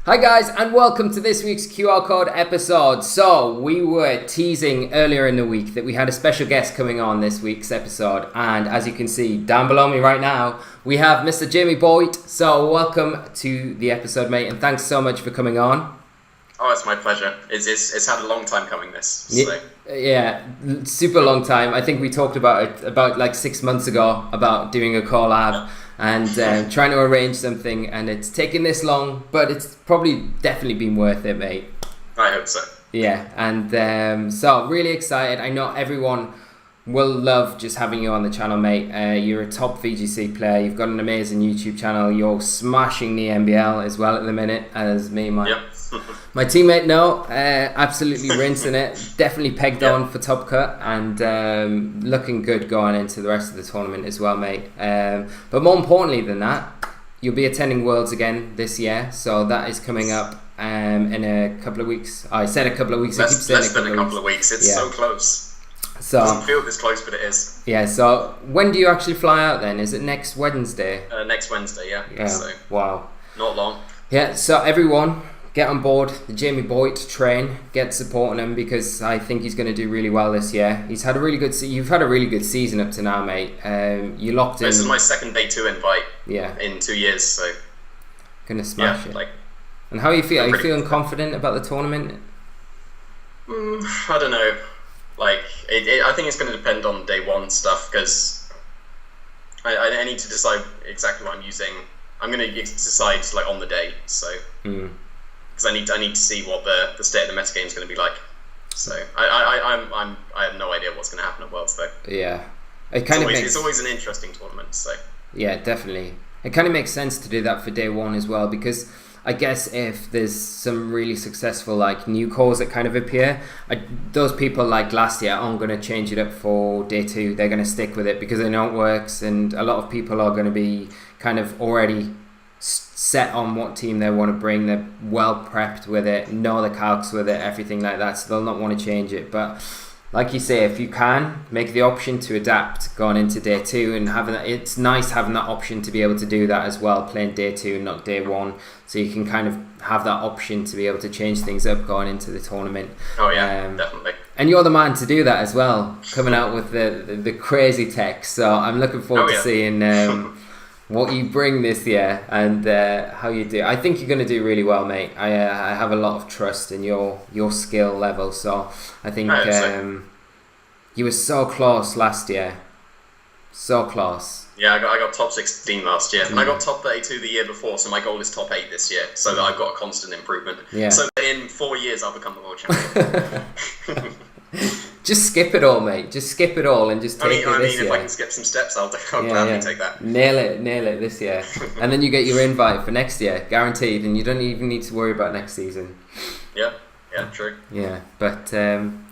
Hi guys, and welcome to this week's QR Code episode. So we were teasing earlier in the week that we had a special guest coming on this week's episode, and as you can see down below me right now, we have Mr. Jamie Boyt. So welcome to the episode, mate, and thanks so much for coming on. Oh, it's my pleasure. It's had a long time coming, this. So. Yeah, super long time. I think we talked about it about like 6 months ago about doing a collab and trying to arrange something, and it's taken this long, but it's probably definitely been worth it, mate. I hope so. Yeah, and so really excited. I know everyone will love just having you on the channel, mate. You're a top VGC player. You've got an amazing YouTube channel. You're smashing the NBL as well at the minute, as me and my teammate know. Absolutely rinsing it. Definitely pegged on for top cut, and looking good going into the rest of the tournament as well, mate. But more importantly than that, you'll be attending Worlds again this year, so that is coming up in a couple of weeks. I said a couple of weeks. Less than a couple of weeks. It's so close. So, it doesn't feel this close, but it is. Yeah, so when do you actually fly out then? Is it next Wednesday? Next Wednesday, yeah. So, wow. Not long. Yeah, so everyone, get on board the Jamie Boyt train. Get supporting him, because I think he's going to do really well this year. He's had a really good you've had a really good season up to now, mate. You locked in. This is my second day 2 invite in 2 years, so... Gonna smash it. And how are you feeling? Are you feeling confident about the tournament? I don't know. I think it's going to depend on day 1 stuff, because I need to decide exactly what I'm using. I'm going to decide on the day, so because I need to see what the state of the meta game is going to be like. So I have no idea what's going to happen at Worlds though. Yeah, it's always an interesting tournament. So yeah, definitely, it kind of makes sense to do that for day 1 as well, because I guess if there's some really successful new cores that kind of appear, those people like last year aren't going to change it up for day 2. They're going to stick with it because they know it works, and a lot of people are going to be kind of already set on what team they want to bring. They're well prepped with it, know the calcs with it, everything like that, so they'll not want to change it. But like you say, if you can make the option to adapt going into day 2, and having that, it's nice having that option to be able to do that as well, playing day 2 and not day 1, so you can kind of have that option to be able to change things up going into the tournament. Oh yeah, definitely. And you're the man to do that as well, coming out with the crazy tech, so I'm looking forward to seeing what you bring this year and how you do. I think you're going to do really well, mate. I have a lot of trust in your skill level, so I think you were so close last year. So close. Yeah, I got top 16 last year, and I got top 32 the year before, so my goal is top 8 this year, so that I've got a constant improvement. Yeah. So in 4 years, I'll become the world champion. Just skip it all, mate. Just skip it all and just take it this year. If I can skip some steps, I'll gladly take that. Nail it this year. And then you get your invite for next year, guaranteed, and you don't even need to worry about next season. Yeah, true. Yeah, but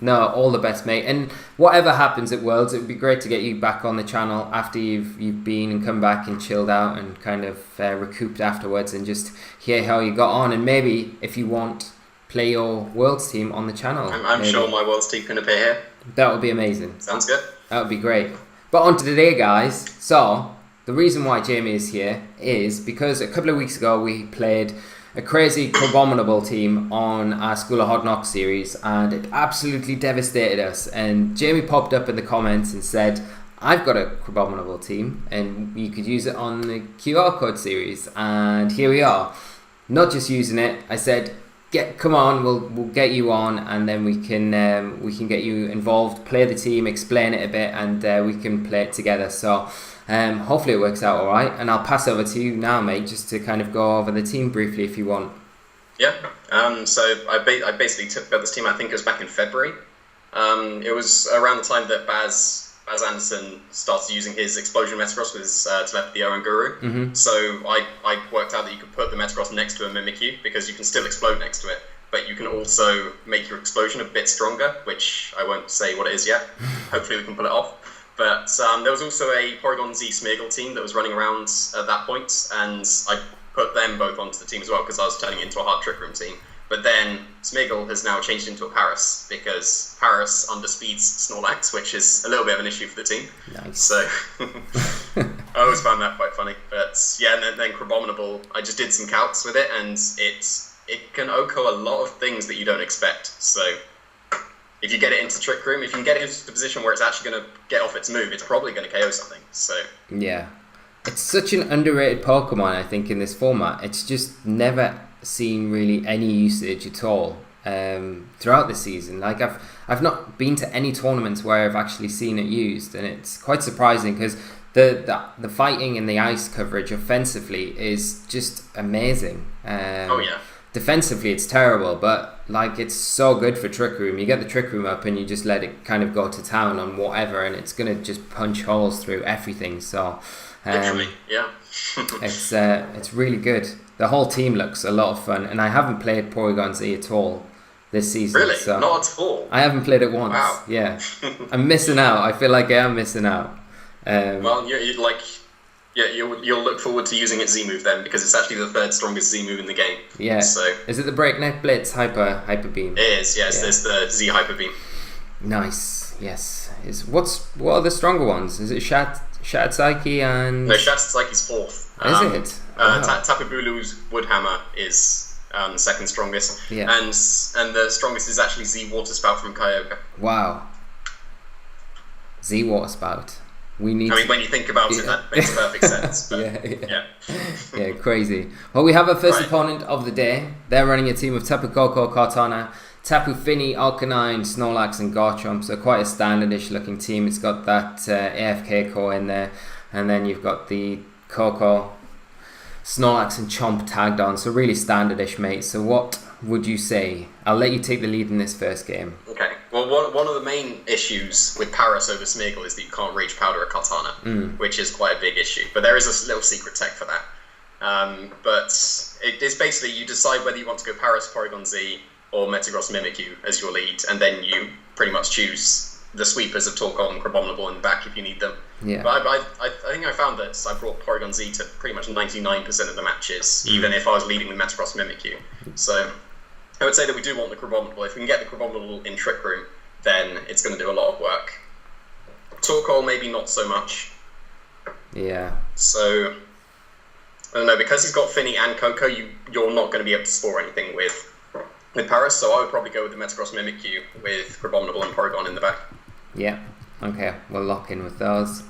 no, all the best, mate. And whatever happens at Worlds, it would be great to get you back on the channel after you've been and come back and chilled out and kind of recouped afterwards, and just hear how you got on, and maybe, if you want, play your Worlds team on the channel. I'm sure my Worlds team can appear here. That would be amazing. Sounds good. That would be great. But on to today, guys. So, the reason why Jamie is here is because a couple of weeks ago we played a crazy Crabominable team on our School of Hard Knocks series, and it absolutely devastated us. And Jamie popped up in the comments and said, I've got a Crabominable team and you could use it on the QR Code series. And here we are. Not just using it, I said, come on, we'll get you on, and then we can get you involved, play the team, explain it a bit, and we can play it together. So hopefully it works out all right, and I'll pass over to you now, mate, just to kind of go over the team briefly if you want. Yeah. So I basically took this team. I think it was back in February. It was around the time that Baz Anderson started using his Explosion Metagross with his Telepathy and Guru. Mm-hmm. So I worked out that you could put the Metagross next to a Mimikyu, because you can still explode next to it, but you can also make your explosion a bit stronger, which I won't say what it is yet. Hopefully we can pull it off. But there was also a Porygon Z Smeargle team that was running around at that point, and I put them both onto the team as well, because I was turning it into a hard Trick Room team. But then Smeargle has now changed into a Paris, because Paris underspeeds Snorlax, which is a little bit of an issue for the team. Nice. So I always found that quite funny. But yeah, and then Crabominable, I just did some calcs with it, and it it can OHKO a lot of things that you don't expect. So if you get it into Trick Room, if you can get it into the position where it's actually going to get off its move, it's probably going to KO something. So yeah, it's such an underrated Pokemon, I think, in this format. It's just never seen really any usage at all throughout the season. Like I've not been to any tournaments where I've actually seen it used, and it's quite surprising because the fighting and the ice coverage offensively is just amazing. Oh yeah. Defensively, it's terrible, but like it's so good for Trick Room. You get the Trick Room up and you just let it kind of go to town on whatever, and it's gonna just punch holes through everything. So, literally, yeah. it's really good. The whole team looks a lot of fun, and I haven't played Porygon Z at all this season. Really, so not at all. I haven't played it once. Wow. Yeah, I'm missing out. I feel like I am missing out. Well, you'll look forward to using its Z move then, because it's actually the third strongest Z move in the game. Yeah. So is it the Breakneck Blitz Hyper Beam? it is. Yes, there's the Z Hyper Beam. Nice. Yes. What are the stronger ones? Is it Shattered Psyche and? No, Shattered Psyche's fourth. Is it? Wow. Tapu Bulu's Wood Hammer is the second strongest. Yeah. And the strongest is actually Z Water Spout from Kyogre. Wow. Z Water Spout. When you think about it, that makes perfect sense. Yeah, crazy. Well, we have our first Right. opponent of the day. They're running a team of Tapu Koko, Kartana, Tapu Fini, Arcanine, Snorlax, and Garchomp. So quite a standardish looking team. It's got that AFK core in there, and then you've got the Koko, Snorlax, and Chomp tagged on. So really standardish, mate. So what would you say? I'll let you take the lead in this first game. Okay. Well, one of the main issues with Paris over Smeargle is that you can't reach Powder or Kartana, which is quite a big issue. But there is a little secret tech for that. But it's basically you decide whether you want to go Paris, Porygon Z, or Metagross Mimikyu as your lead, and then you pretty much choose the sweepers of Torkoal and Crabominable in the back if you need them. Yeah. But I think I found that I brought Porygon Z to pretty much 99% of the matches, even if I was leading with Metagross Mimikyu. So I would say that we do want the Crabominable. If we can get the Crabominable in Trick Room, then it's going to do a lot of work. Torkoal, maybe not so much. Yeah. So, I don't know, because he's got Finny and Koko, you're not going to be able to score anything with Paris, so I would probably go with the Metagross Mimikyu with Crabominable and Porygon in the back. Yeah. Okay, we'll lock in with those.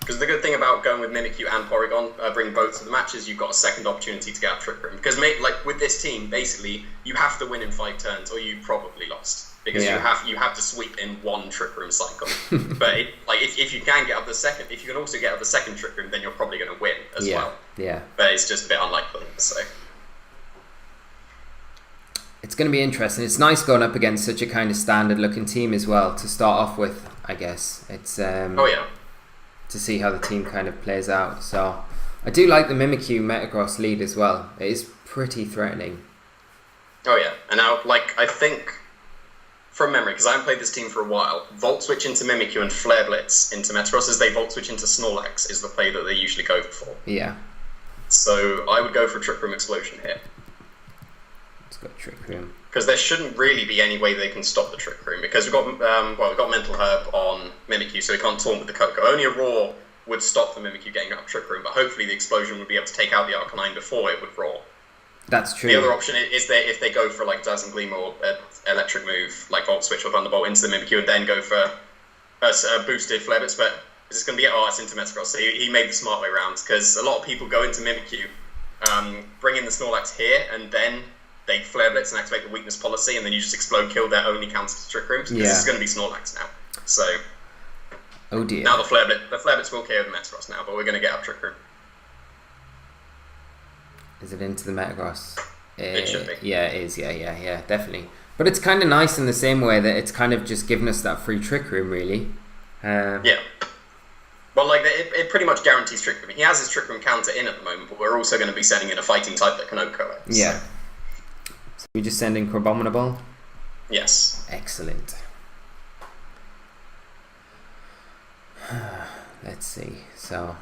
Because the good thing about going with Mimikyu and Porygon, bring both to the matches, you've got a second opportunity to get out of Trick Room. Because with this team, basically, you have to win in 5 turns, or you probably lost. Because you have to sweep in 1 Trick Room cycle. But if you can get up the second, if you can also get up the second Trick Room, then you're probably going to win as well. Yeah. But it's just a bit unlikely. So it's going to be interesting. It's nice going up against such a kind of standard-looking team as well to start off with. I guess it's to see how the team kind of plays out. So I do like the Mimikyu Metagross lead as well. It is pretty threatening. Oh yeah, and now I think from memory, because I haven't played this team for a while, Volt Switch into Mimikyu and Flare Blitz into Metagross as they Volt Switch into Snorlax is the play that they usually go for. Yeah. So I would go for Trick Room Explosion here. It's got Trick Room. Because there shouldn't really be any way they can stop the Trick Room, because we've got Mental Herb on Mimikyu, so we can't taunt with the Koko. Only a Roar would stop the Mimikyu getting out of Trick Room, but hopefully the Explosion would be able to take out the Arcanine before it would Roar. That's true. The other option is if they go for Dazzling Gleam or Electric move, like Volt Switch or Thunderbolt into the Mimikyu, and then go for a boosted Flare Blitz, but it's just going to be it's into Metagross, so he made the smart way around, because a lot of people go into Mimikyu, bring in the Snorlax here, and then they Flare Blitz and activate the weakness policy, and then you just explode kill their only counter to Trick Rooms. This is going to be Snorlax now. So, oh dear. Now the Flare Blitz will KO the Metagross now, but we're going to get up Trick Room. Is it into the Metagross? It should be. Yeah, it is. Yeah, definitely. But it's kind of nice in the same way that it's kind of just given us that free Trick Room, really. Yeah. Well, it pretty much guarantees Trick Room. He has his Trick Room counter in at the moment, but we're also going to be sending in a fighting type that can OHKO it. Yeah. So we just send in Crabominable? Yes. Excellent. Let's see. So,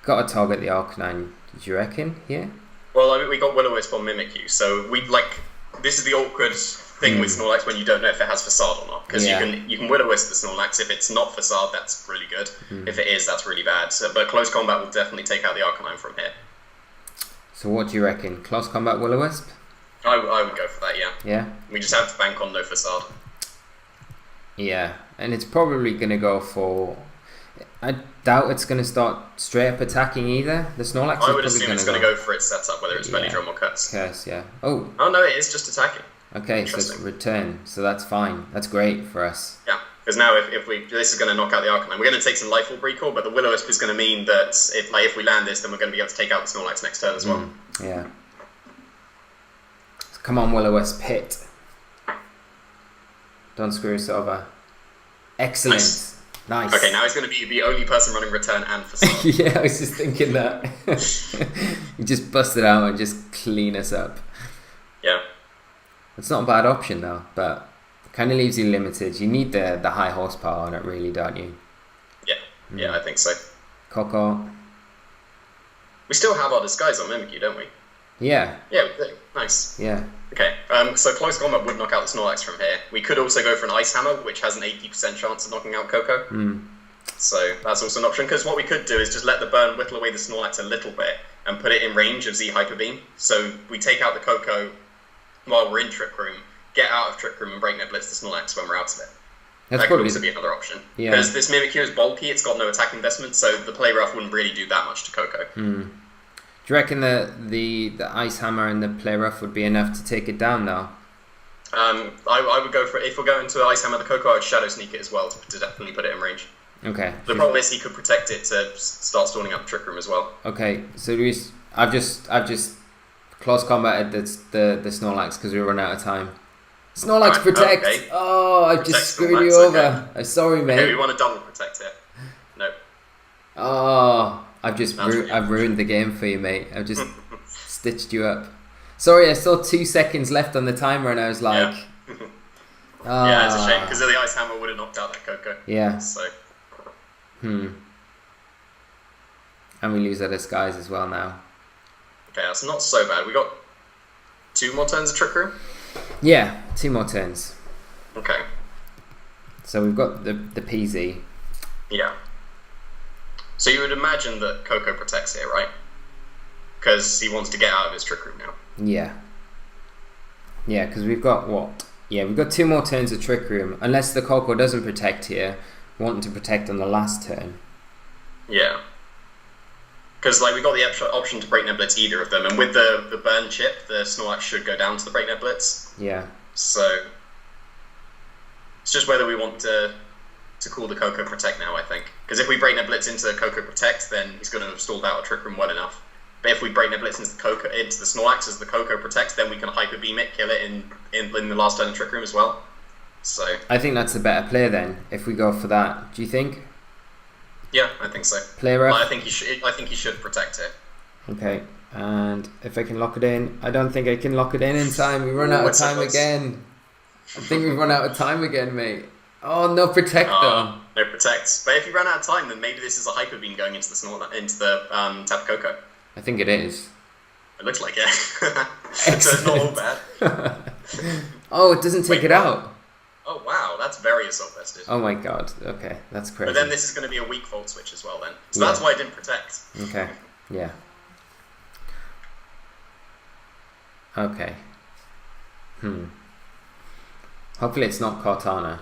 got to target the Arcanine, do you reckon? Yeah? Well, we got Will-O-Wisp on Mimikyu, so this is the awkward thing with Snorlax when you don't know if it has Facade or not, because you can Will-O-Wisp the Snorlax. If it's not Facade, that's really good. If it is, that's really bad. But close combat will definitely take out the Arcanine from here. So what do you reckon? Close combat Will-O-Wisp? I would go for that, yeah. Yeah? We just have to bank on no facade. Yeah, and it's probably going to go for... I doubt it's going to start straight up attacking either. The Snorlax I would assume it's going to go for its setup, whether it's belly drum or curse. Curse, yeah. Oh no, it is just attacking. Okay, so it's return, so that's fine. That's great for us. Yeah, because now if this is going to knock out the Arcanine. We're going to take some Life Orb recall, but the Will-O-Wisp is going to mean that if we land this, then we're going to be able to take out the Snorlax next turn as well. Yeah. So come on, Will-O-Wisp, hit. Don't screw us over. Excellent. Nice. Okay, now he's going to be the only person running return and facade. Yeah, I was just thinking that. You just bust it out and just clean us up. Yeah. It's not a bad option though, but it kind of leaves you limited. You need the high horsepower on it, really, don't you? Yeah, yeah, I think so. Coco. We still have our disguise on Mimikyu, don't we? Yeah. Yeah, we do. Nice. Yeah. Okay, so close combat would knock out the Snorlax from here. We could also go for an Ice Hammer, which has an 80% chance of knocking out Coco. So that's also an option, because what we could do is just let the burn whittle away the Snorlax a little bit and put it in range of Z Hyper Beam. So we take out the Coco while we're in Trick Room, get out of Trick Room and Breakneck Blitz the Snorlax when we're out of it. That could also be another option. Yeah. Because this Mimikyu is bulky, it's got no attack investment, so the Play Rough wouldn't really do that much to Coco. Do you reckon the Ice Hammer and the Play Rough would be enough to take it down now? I would go for it. If we're going to Ice Hammer the Coco, I would Shadow Sneak it as well to definitely put it in range. Okay. The problem is he could protect it to start stalling up Trick Room as well. Okay, so I've just close combated the Snorlax because we run out of time. Snorlax protect! Okay. Oh, I've just screwed you over. Okay. I'm sorry, mate. Okay, we want to double protect it. No. Oh, I've ruined the game for you, mate. I've just stitched you up. Sorry, I saw 2 seconds left on the timer and I was like... Yeah, yeah, it's a shame because the Ice Hammer would have knocked out that Coco. Yeah. So. And we lose our disguise as well now. Okay, that's not so bad. We got 2 more turns of Trick Room? Yeah, 2 more turns. Okay. So we've got the PZ. Yeah. So you would imagine that Coco protects here, right? Because he wants to get out of his Trick Room now. Yeah. Yeah, because we've got what? Yeah, we've got 2 more turns of Trick Room. Unless the Coco doesn't protect here, wanting to protect on the last turn. Yeah. Because we got the option to Breakneck Blitz either of them, and with the burn chip, the Snorlax should go down to the Breakneck Blitz. Yeah. So it's just whether we want to call the Coco Protect now, I think. Because if we Breakneck Blitz into Coco Protect, then he's going to have stalled out a Trick Room well enough. But if we Breakneck Blitz into the Snorlax as the Coco Protect, then we can Hyper Beam it, kill it in the last turn of Trick Room as well. So I think that's the better play then, if we go for that. Do you think? Yeah, I think so. Play rough? I think he should protect it. Okay, and if I can lock it in, I don't think I can lock it in time. We run out of time again. I think we run out of time again, mate. Oh, no protect though. No protect. But if you run out of time, then maybe this is a Hyper Beam going into the Tapu Koko. I think it is. It looks like it. So it's not all bad. Oh, it doesn't take it out. Oh wow, that's very assault vested. Oh my god, okay, that's crazy. But then this is going to be a weak Volt Switch as well then. So that's why I didn't protect. Okay, yeah. Okay. Hopefully it's not Cortana.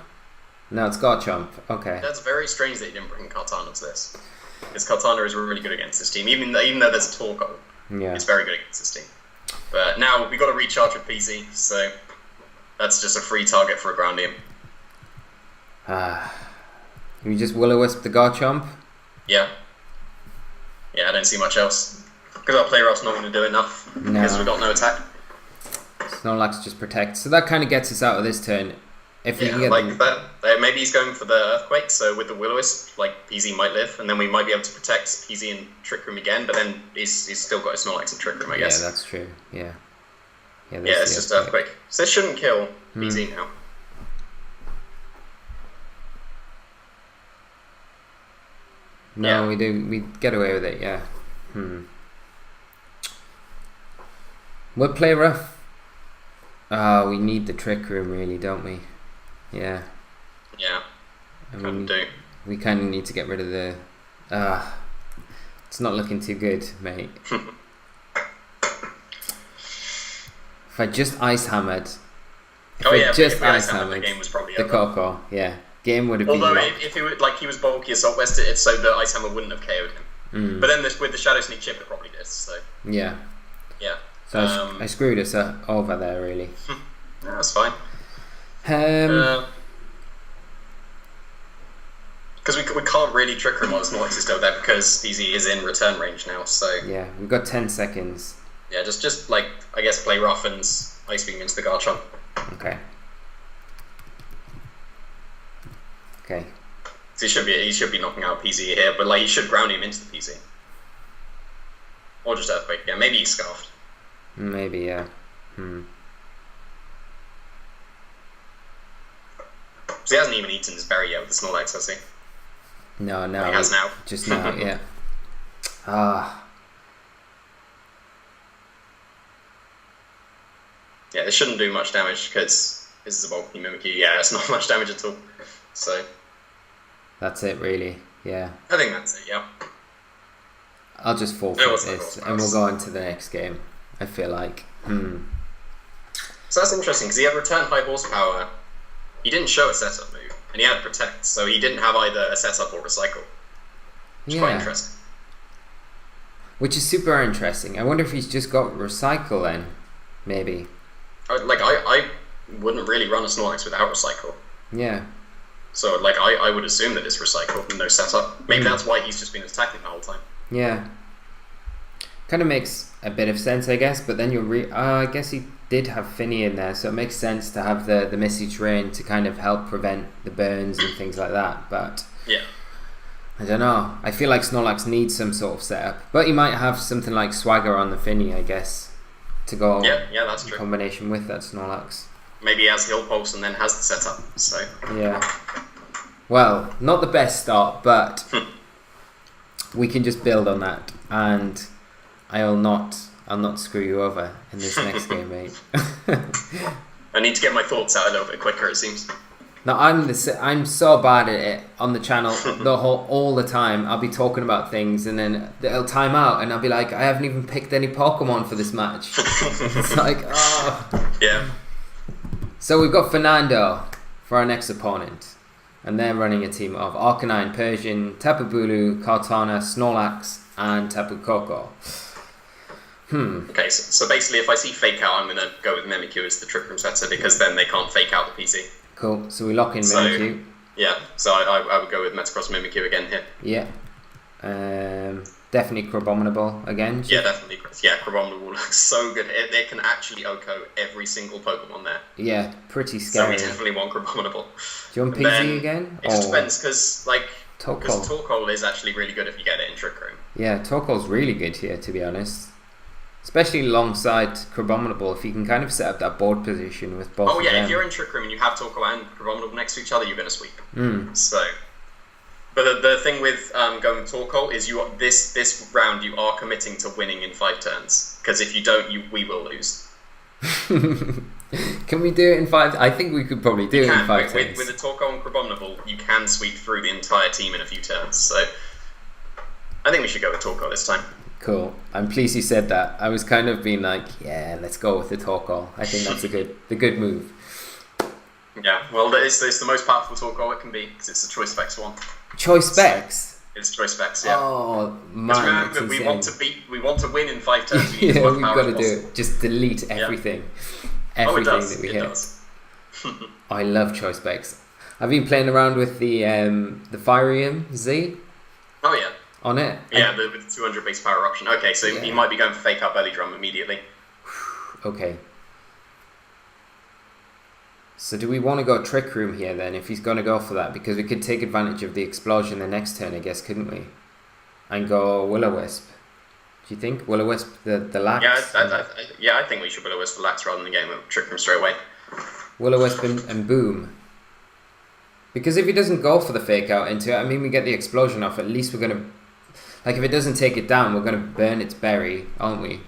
No, it's Garchomp. Okay. That's very strange that you didn't bring Cortana to this. Because Cortana is really good against this team. Even though there's a Torkoal, it's very good against this team. But now we've got to recharge with PZ, so that's just a free target for a Groundium. You just Will-O-Wisp the Garchomp? Yeah. Yeah, I don't see much else. Because our Play Rough's not going to do enough. Because we've got no attack. Snorlax just protects. So that kind of gets us out of this turn. If we can get that, maybe he's going for the Earthquake, so with the Will-O-Wisp, PZ might live, and then we might be able to protect PZ and Trick Room again, but then he's still got a Snorlax and Trick Room, I guess. Yeah, that's true. Yeah. Yeah, it's just Earthquake. So this shouldn't kill PZ now. No, we do. We get away with it, yeah. We'll play rough. We need the Trick Room, really, don't we? Yeah. Yeah. We kind of need to get rid of the... it's not looking too good, mate. If I just ice hammered. If ice hammered, the game was probably the over. Coco, yeah. Game would have been Although locked. if it was like he was bulky assault wested, it's so that ice hammer wouldn't have KO'd him. But then with the shadow sneak chip, it probably did. So yeah. Yeah. So I screwed us over there, really. No, that's fine. Because we can't really trick him while Snorlax is still there because he is in return range now. So yeah, we've got 10 seconds. Yeah, just like I guess play rough and ice beam into the Garchomp. Okay. Okay. So he should be knocking out PZ here, but like he should ground him into the PZ. Or just Earthquake. Yeah, maybe he's Scarfed. Maybe, yeah. So he hasn't even eaten his berry yet with the Snorlax, has he? No. He has now. Just now, yeah. Yeah, this shouldn't do much damage because this is a bulky Mimikyu. Yeah, it's not much damage at all. So that's it, really. Yeah. I think that's it. Yeah. I'll just forfeit this, and we'll go on to the next game. I feel like. So that's interesting because he had return high horsepower. He didn't show a setup move, and he had protect, so he didn't have either a setup or recycle. Which is quite interesting. Which is super interesting. I wonder if he's just got recycle then, maybe. I wouldn't really run a Snorlax without recycle. Yeah. So like I would assume that it's recycle and no setup. Maybe that's why he's just been attacking the whole time. Yeah. Kind of makes a bit of sense, I guess. But then I guess he did have Finny in there, so it makes sense to have the Misty Terrain to kind of help prevent the burns and things like that. But yeah. I don't know. I feel like Snorlax needs some sort of setup, but he might have something like Swagger on the Finny, I guess, to go. Yeah, that's true. In combination with that Snorlax. Maybe he has Hill Pulse and then has the setup. So yeah. Well, not the best start, but we can just build on that, and I'll not screw you over in this next game, mate. I need to get my thoughts out a little bit quicker, it seems. No, I'm so bad at it on the channel all the time. I'll be talking about things and then it'll time out and I'll be like, I haven't even picked any Pokemon for this match. It's like, oh. Yeah. So we've got Fernando for our next opponent. And they're running a team of Arcanine, Persian, Tapu Bulu, Kartana, Snorlax, and Tapu Koko. Okay, so basically if I see Fake Out, I'm going to go with Mimikyu as the Trick Room setter because then they can't Fake Out the PC. Cool, so we lock in Mimikyu. Yeah, so I would go with Metagross Mimikyu again here. Yeah. Definitely Crabominable again. Yeah, definitely. Yeah, Crabominable looks so good. It can actually OHKO every single Pokemon there. Yeah, pretty scary. So we definitely want Crabominable. Do you want PZ again? It just depends, because Torkoal. Torkoal is actually really good if you get it in Trick Room. Yeah, Torkoal's really good here, to be honest. Especially alongside Crabominable, if you can kind of set up that board position with both of them. If you're in Trick Room and you have Torkoal and Crabominable next to each other, you're going to sweep. So, but the thing with going with Torkoal is this round you are committing to winning in 5 turns. Because if you don't, we will lose. Can we do it in 5? I think we could probably do it in 5 turns. With the Torkoal and Crabominable, you can sweep through the entire team in a few turns. So, I think we should go with Torkoal this time. Cool. I'm pleased you said that. I was kind of being like, yeah, let's go with the Torkoal. I think that's the good move. Yeah, well, it's the most powerful Torkoal it can be because it's a Choice Specs one. Choice Specs? It's Choice Specs, yeah. Oh man, remember, we want to win in 5 turns. We've got to do it. Just delete everything. Yeah. Everything that we hit. Does. I love Choice Specs. I've been playing around with the Firium Z. Oh yeah. On it. Yeah, with the 200 base power option. Okay, so he might be going for Fake Out Belly Drum immediately. Okay. So do we want to go Trick Room here then, if he's going to go for that? Because we could take advantage of the explosion the next turn, I guess, couldn't we? And go Will-O-Wisp. Do you think? Will-O-Wisp, the Lax? Yeah, I think we should Will-O-Wisp the Lax rather than getting Trick Room straight away. Will-O-Wisp and Boom. Because if he doesn't go for the Fake Out into it, I mean, we get the explosion off, at least we're going to... Like, if it doesn't take it down, we're going to burn its berry, aren't we?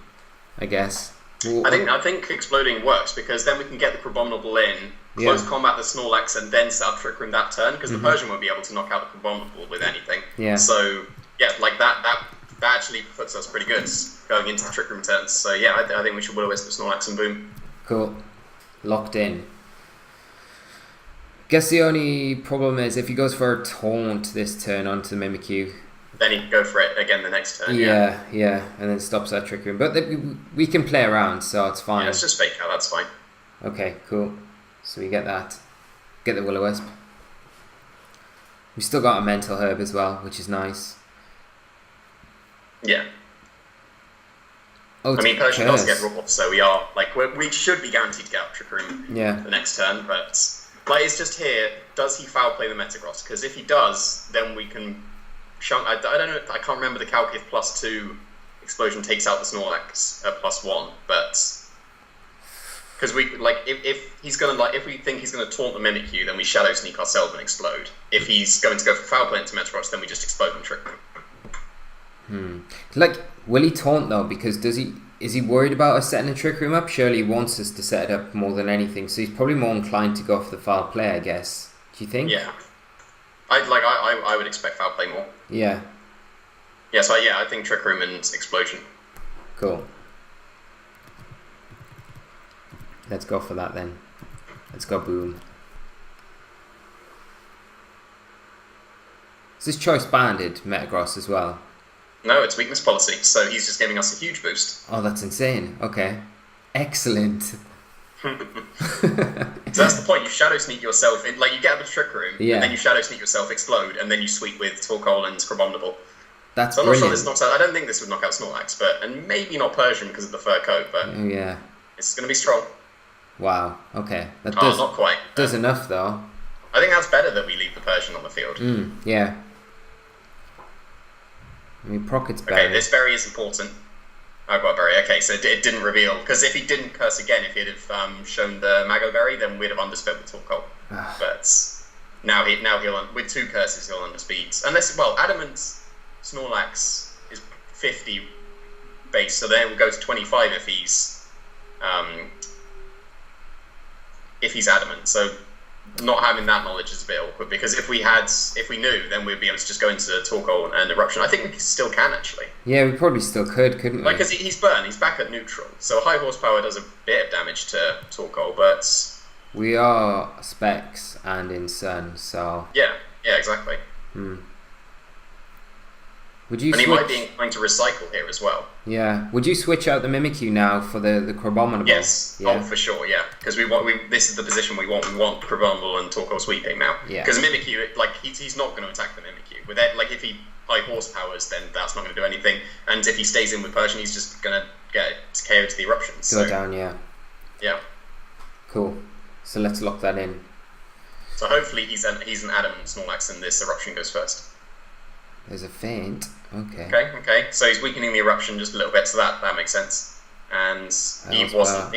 I guess. I think exploding works because then we can get the Crabominable in, close combat the Snorlax, and then set up Trick Room that turn because the Persian won't be able to knock out the Crabominable with anything. Yeah. So yeah, like that actually puts us pretty good going into the Trick Room turns. So yeah, I think we should Will-O-Wisp the Snorlax and Boom. Cool. Locked in. Guess the only problem is if he goes for a taunt this turn onto Mimikyu. Then he can go for it again the next turn. Yeah, and then stops that Trick Room. But we can play around, so it's fine. Yeah, it's just fake out, that's fine. Okay, cool. So we get that. Get the Will-O-Wisp. We still got a Mental Herb as well, which is nice. Yeah. Oh, I mean, Persian does get rolled, so we should be guaranteed to get out Trick Room the next turn, but it's just here, does he foul play the Metagross? Because if he does, then we can chunk. I don't know, I can't remember the calc if +2 Explosion takes out the Snorlax at +1, but because we if he's gonna if we think he's gonna taunt the Mimikyu, then we Shadow Sneak ourselves and explode. If he's going to go for foul play into Metagross, then we just explode and Trick Room. Will he taunt though? Because is he worried about us setting a Trick Room up? Surely he wants us to set it up more than anything. So he's probably more inclined to go for the foul play, I guess. Do you think? Yeah. I would expect foul play more. Yeah. Yeah. So I think Trick Room and Explosion. Cool. Let's go for that then. Let's go boom. Is this choice banded Metagross as well? No, it's weakness policy, so he's just giving us a huge boost. Oh, that's insane. Okay. Excellent. So that's the point. You Shadow Sneak yourself, you get up a Trick Room, and then you Shadow Sneak yourself, explode, and then you sweep with Torkoal and Crabominable. That's so I'm brilliant. not sure this knocks out. I don't think this would knock out Snorlax, and maybe not Persian because of the fur coat, but it's going to be strong. Wow. Okay. That not quite. Does enough though. I think that's better that we leave the Persian on the field. Yeah. I mean, Procket's berry. Okay, this berry is important. I've got a berry. Okay, so it didn't reveal. Because if he didn't curse again, if he'd have shown the Mago berry, then we'd have undersped with Torkoal. But now he'll, with 2 curses, he'll underspeed. Unless, Adamant Snorlax is 50 base, so then it will go to 25 if he's Adamant. So not having that knowledge is a bit awkward, because if we knew, then we'd be able to just go into Torkoal and Eruption. I think we still can, actually. Yeah, we probably still could, couldn't we? Because he's burned, he's back at neutral, so high horsepower does a bit of damage to Torkoal, but we are Specs and in Sun, so yeah, exactly. Would you? And he might be inclined to recycle here as well. Yeah. Would you switch out the Mimikyu now for the Crabominable? Yes. Yeah. Oh, for sure. Yeah. Because this is the position we want. We want Crabominable and Torkoal sweeping now. Yeah. Because Mimikyu, he's not going to attack the Mimikyu. With that, if he high horsepowers, then that's not going to do anything. And if he stays in with Persian, he's just going to get KO to the Eruptions. Go down. Yeah. Yeah. Cool. So let's lock that in. So hopefully he's an Adamant Snorlax, and this Eruption goes first. There's a feint. Okay. Okay. So he's weakening the Eruption just a little bit, so that makes sense. And he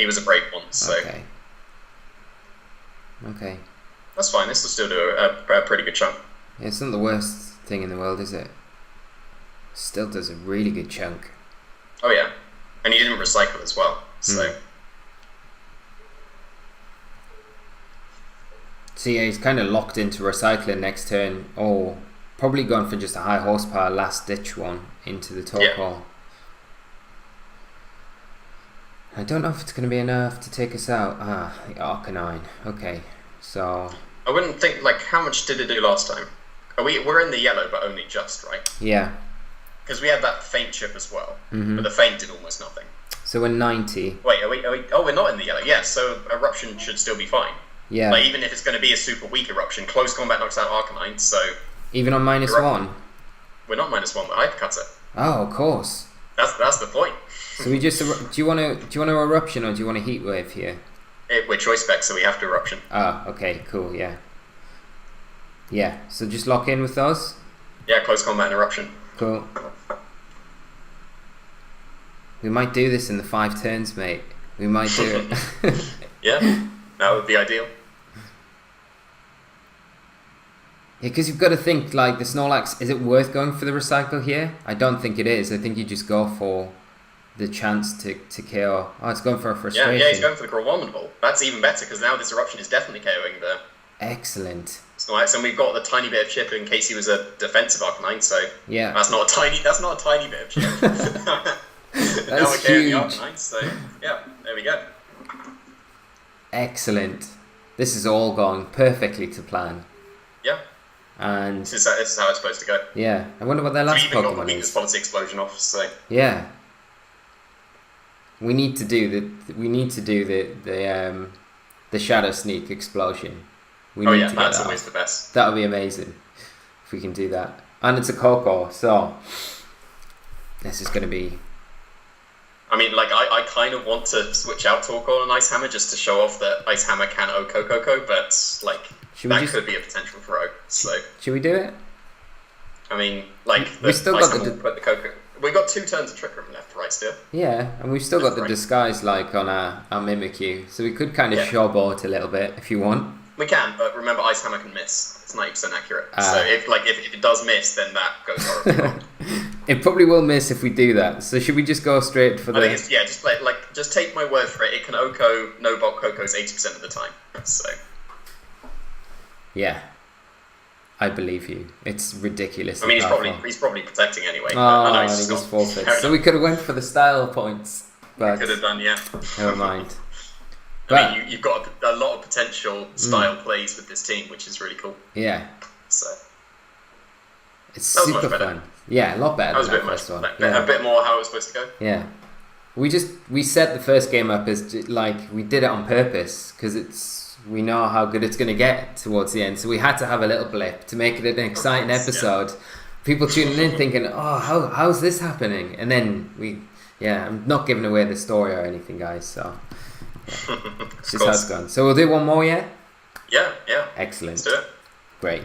was a break one, so. Okay. That's fine. This will still do a pretty good chunk. Yeah, it's not the worst thing in the world, is it? Still does a really good chunk. Oh yeah, and he didn't recycle as well, so. So yeah, he's kind of locked into recycling next turn, or probably going for just a high horsepower last ditch one into the Torkoal. Yeah. I don't know if it's going to be enough to take us out. The Arcanine. Okay, so I wouldn't think, how much did it do last time? We're in the yellow, but only just, right? Yeah. Because we had that feint chip as well, but the feint did almost nothing. So we're 90. Wait, are we? Oh, we're not in the yellow. Yeah, so Eruption should still be fine. Yeah. Even if it's going to be a super weak Eruption, close combat knocks out Arcanine, so. Even on -1? We're not -1, but hypercuts it. Oh, of course. That's the point. So we just do you want to Eruption or do you want a Heat Wave here? We're choice spec, so we have to Eruption. Okay, cool, yeah. Yeah, so just lock in with those? Yeah, close combat and Eruption. Cool. We might do this in the 5 turns, mate. We might do it. Yeah, that would be ideal. Yeah, because you've got to think, the Snorlax, is it worth going for the recycle here? I don't think it is. I think you just go for the chance to KO. Oh, it's going for a frustration. Yeah, he's going for the Crabominable. That's even better, because now this Eruption is definitely KOing the Excellent. Snorlax, and we've got the tiny bit of chip in case he was a defensive Arcanine, so yeah. That's not a tiny bit of chip. That's now we're KOing huge. the Arcanine, so yeah, there we go. Excellent. This is all going perfectly to plan. Yeah. And this is how it's supposed to go. Yeah. I wonder what their last Pokemon got the is. weakness policy explosion off, so... Yeah. We need to do the Shadow Sneak explosion. That's always the best. That would be amazing if we can do that. And it's a Coco, so this is going to be... I mean, like, I kind of want to switch out Torkoal and Ice Hammer just to show off that Ice Hammer can OHKO Coco, but, like, could be a potential for O, so... Should we do it? I mean, like, we still got put the Coco... We got 2 turns of Trick Room left, right, still? Yeah, and we've still got the disguise, like, on our Mimikyu, so we could kind of showboat a little bit if you want. We can, but remember, Ice Hammer can miss. It's 90% accurate. So if it does miss, then that goes horribly wrong. It probably will miss if we do that. So should we just go straight for I think it's, just take my word for it. It can OHKO no-bot Cocos 80% of the time. So yeah, I believe you. It's ridiculous. I mean, he's probably protecting anyway. I think he's forfeit. So we could have went for the style points, but we could have done, yeah. Never mind. I mean, you've got a lot of potential style plays with this team, which is really cool. Yeah. So it's super fun. Yeah, a lot better than that first one. A bit more how it was supposed to go. Yeah. We set the first game up as like we did it on purpose because we know how good it's going to get towards the end. So we had to have a little blip to make it an exciting episode. Yeah. People tuning in thinking, "Oh, how's this happening?" And then I'm not giving away the story or anything, guys. So it's just how it's gone. So we'll do one more, yeah? Yeah. Excellent. Let's do it. Great.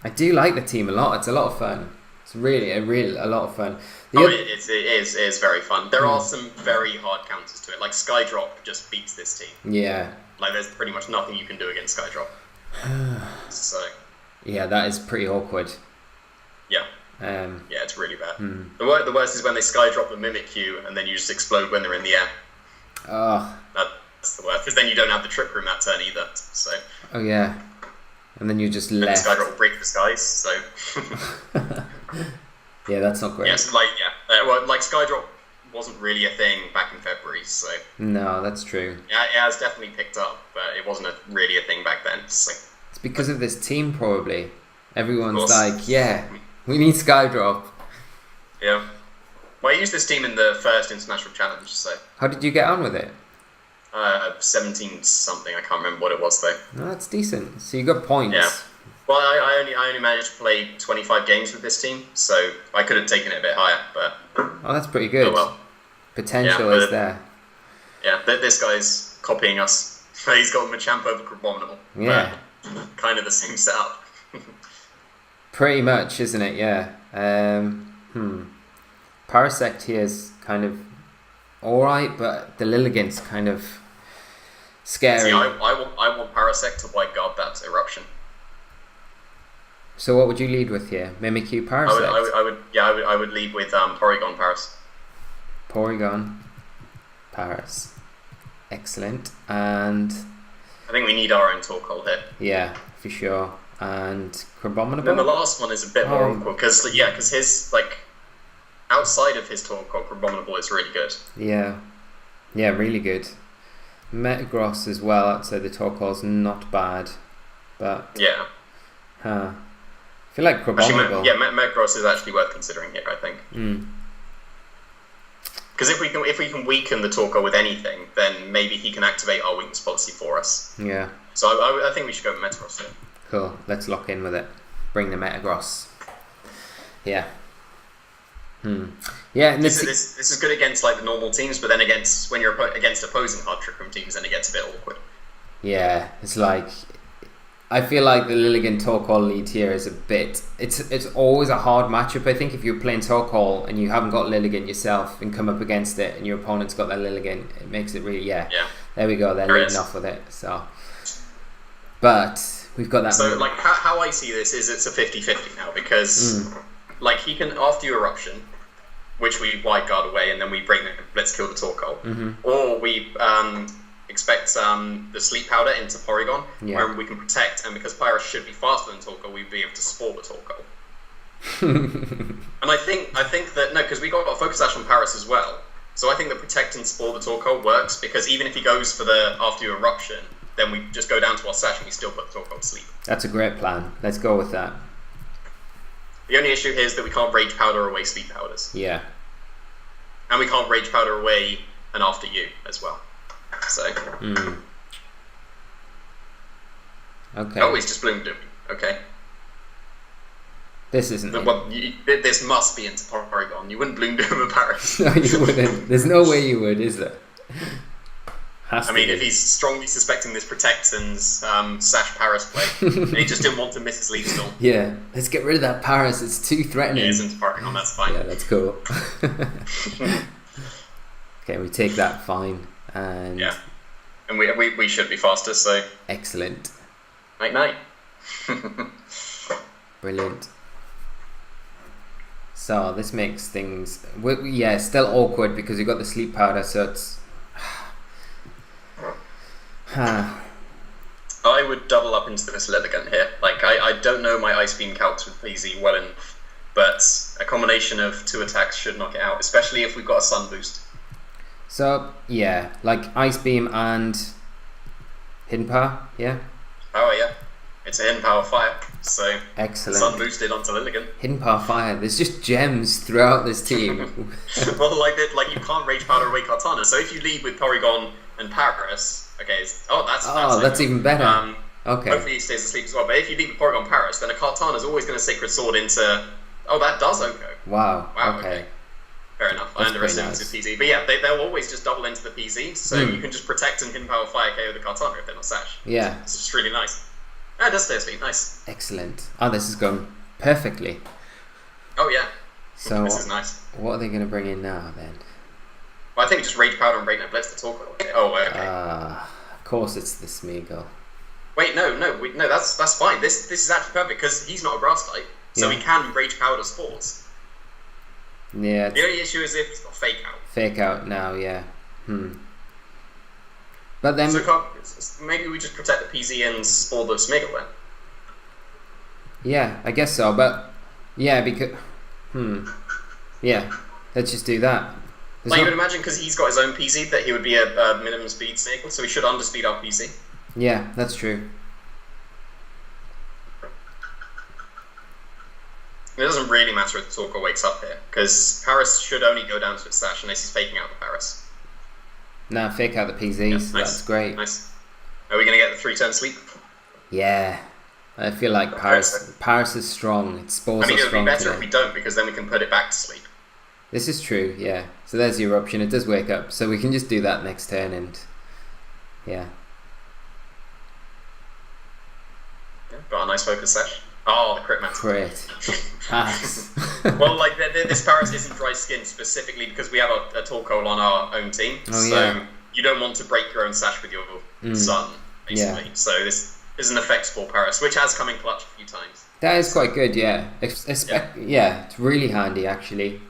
I do like the team a lot. It's a lot of fun. It's really a lot of fun. It is very fun. There are some very hard counters to it. Like Skydrop just beats this team. Yeah. Like there's pretty much nothing you can do against Skydrop. So. Yeah, that is pretty awkward. Yeah. Yeah, it's really bad. The worst is when they Skydrop the Mimikyu and then you just explode when they're in the air. Oh. That's the worst. Because then you don't have the Trick Room that turn either. So. Oh yeah. And then you just left. Skydrop will break the skies, so... Yeah, that's not great. Yes, Skydrop wasn't really a thing back in February, so... No, that's true. Yeah, it has definitely picked up, but it wasn't really a thing back then, so... It's because of this team, probably. Everyone's like, yeah, we need Skydrop. Yeah. Well, I used this team in the first International Challenge, so... How did you get on with it? 17 something. I can't remember what it was though. No, that's decent. So you got points. Yeah. Well, I only managed to play 25 games with this team, so I could have taken it a bit higher. But that's pretty good. Oh well. Potential is there. Yeah, this guy's copying us. He's got Machamp over Crabominable. Yeah. Kind of the same setup. Pretty much, isn't it? Yeah. Parasect here is kind of alright, but the Lilligant's kind of scary. See, I want Parasect to white guard that Eruption. So what would you lead with here? Mimikyu, Parasect? I would lead with Porygon Paras. Porygon Paras. Excellent. And I think we need our own Torkoal here. Yeah, for sure. And Crabominable? Then the last one is a bit more awkward because his outside of his Torkoal, Crabominable is really good. Yeah, really good. Metagross as well outside the Torkoal's not bad, but yeah. I feel like Crabominable. Metagross is actually worth considering here, I think. Because if we can weaken the Torkoal with anything, then maybe he can activate our weakness policy for us. Yeah. So I think we should go with Metagross here. Cool. Let's lock in with it. Bring the Metagross. Yeah. Yeah, and this is good against like the normal teams, but then when you're against opposing hard Trick Room teams, then it gets a bit awkward. Yeah, it's like I feel like the Lilligant Torkoal lead here is a bit. It's always a hard matchup. I think if you're playing Torkoal and you haven't got Lilligant yourself and come up against it, and your opponent's got that Lilligant, it makes it really There we go. They're leading off with it. So, but we've got that. So like how I see this is it's a 50-50 now because like he can after your Eruption, which we wide guard away and then we bring let's kill the Torkoal, or we expect the Sleep Powder into Porygon, where we can protect, and because Pyra should be faster than Torkoal, we'd be able to sport the Torkoal. And I think that because we got a Focus Sash on Paras as well, So I think the Protect and Spore the Torkoal works, because even if he goes for the after your Eruption, then we just go down to our Sash and we still put the Torkoal to sleep. That's a great plan. Let's go with that. The only issue here is that we can't Rage Powder away Sleep Powders. Yeah. And we can't Rage Powder away an After You as well. So. Okay. Oh, he's just Bloom Doom. Okay. This isn't. Well, this must be into Porygon. You wouldn't Bloom Doom a Paris. No, you wouldn't. There's no way you would, is there? I mean, if he's strongly suspecting this Protect and Sash Paris play, and he just didn't want to miss his Leaf Storm. Yeah, let's get rid of that Paris. It's too threatening. He is into Porygon, that's fine. Yeah, that's cool. Okay, we take that fine. And yeah, and we should be faster, so. Excellent. Night. Brilliant. So this makes things, yeah, still awkward because you've got the Sleep Powder, so it's. I would double up into this Leather Gun here. Like, I don't know my Ice Beam calcs with PZ well enough, but a combination of 2 attacks should knock it out, especially if we've got a Sun Boost. So, yeah, like Ice Beam and Hidden Power, yeah? Power, yeah. It's a Hidden Power Fire, so excellent. Sun Boosted onto Lilligant. Hidden Power Fire, there's just gems throughout this team. Well, like you can't Rage Powder away Kartana, so if you lead with Porygon and Paris, okay, that's even better. Okay. Hopefully he stays asleep as well, but if you lead with Porygon Paris, then a Kartana is always going to Sacred Sword into... Oh, that does Oko. Wow, okay. Fair enough. That's I underestimated the PZ. But yeah, they'll always just double into the PZ, so you can just Protect and Hidden Power Fire KO the Kartana if they're not Sash. Yeah. It's just really nice. Yeah, it does stay asleep. Nice. Excellent. Oh, this is going perfectly. Oh, yeah. So this is nice. What are they going to bring in now, then? Well, I think just Rage Powder and Breakneck Blitz to talk about. Okay. Oh, okay. Of course it's the Smeagol. Wait, no, that's fine. This is actually perfect, because he's not a Grass type, so he can Rage Powder Spores. Yeah. The only issue is if it's got Fake Out. Fake Out now, yeah. But then... So maybe we just Protect the PZ and Spore the Smeagol then? Yeah, I guess so, but... Yeah, because... Yeah, let's just do that. Like, you would imagine, because he's got his own PZ, that he would be a minimum speed Smeagol, so we should underspeed our PZ. Yeah, that's true. It doesn't really matter if the Torkoal wakes up here, because Paris should only go down to its Sash unless he's faking out the Paris. Nah, fake out the PZs, nice. That's great. Nice. Are we going to get the 3-turn sleep? Yeah. I feel like Paris is strong. Its spores it would strong be better today. if we don't, because then we can put it back to sleep. This is true, yeah. So there's the Eruption. It does wake up, so we can just do that next turn and... Yeah. Got a nice focus Sash. Oh, the crit match. Crit. Pass. Well, like, this Paris isn't dry skin specifically because we have a Torkoal on our own team. So you don't want to break your own Sash with your son, basically. So this is an effects-for Paris, which has come in clutch a few times. That is quite good, yeah. Yeah, it's really handy, actually.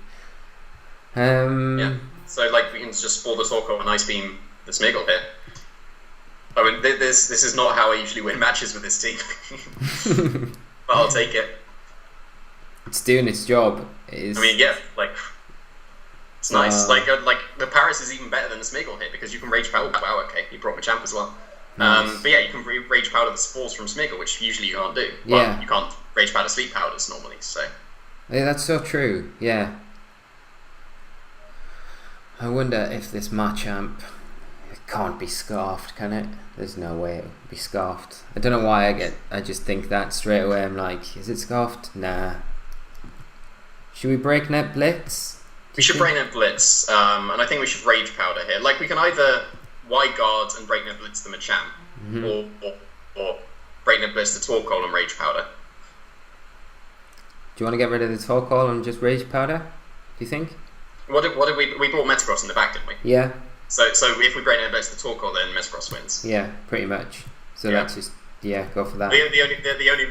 Yeah, so like we can just Spore the Torkoal and Ice Beam the Smeagol here. I mean, this is not how I usually win matches with this team. But I'll take it. It's doing its job. I mean, yeah, like, it's nice. Like the Paris is even better than the Smeagol hit because you can Rage Powder. Wow, okay, you brought Machamp as well. Nice. But yeah, you can Rage Powder the Spores from Smeagol, which usually you can't do. Well, you can't Rage Powder Sleep Powders normally, so. Yeah, that's so true, yeah. I wonder if this Machamp... It can't be Scarfed, can it? There's no way it would be Scarfed. I don't know why I just think that straight away. I'm like, is it Scarfed? Nah. Should we Breakneck Blitz? We should Breakneck Blitz, and I think we should Rage Powder here. Like, we can either Wide Guard and Breakneck Blitz the Machamp, or Breakneck Blitz the Torkoal and Rage Powder. Do you want to get rid of the Torkoal and just Rage Powder? Do you think? What did we brought Metagross in the back, didn't we? Yeah. So if we Breakneck Blitz the Torkoal, then Metagross wins. Yeah, pretty much. So that's just go for that. The only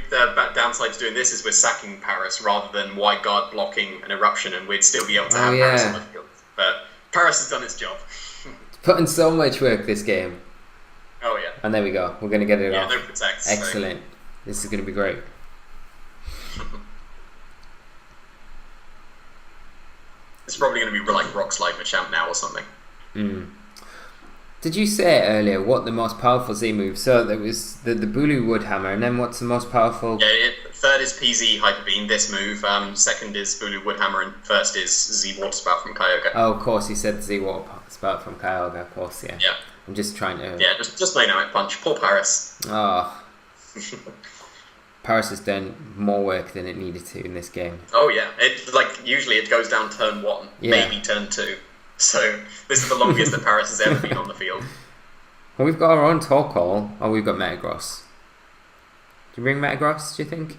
downside to doing this is we're sacking Paris rather than Wide Guard blocking an Eruption, and we'd still be able to have Paris on the field. But Paris has done its job. It's put in so much work this game. Oh yeah. And there we go. We're gonna get it off. Yeah, no protects. Excellent. So. This is gonna be great. It's probably going to be like Rock Slide Machamp now or something. Did you say earlier what the most powerful Z move? So there was the Bulu Wood Hammer, and then what's the most powerful? Yeah, third is PZ Hyper Beam, this move. Second is Bulu Wood Hammer, and first is Z Water Spout from Kyogre. Oh, of course, he said Z Water Spout from Kyogre, of course, yeah. Yeah. I'm just trying to... Yeah, just Dynamic Punch. Poor Paris. Oh. Paris has done more work than it needed to in this game. Oh, yeah. Usually it goes down turn 1, maybe turn 2. So this is the longest that Paris has ever been on the field. Well, we've got our own Torkoal. Oh, we've got Metagross. Do you bring Metagross, do you think?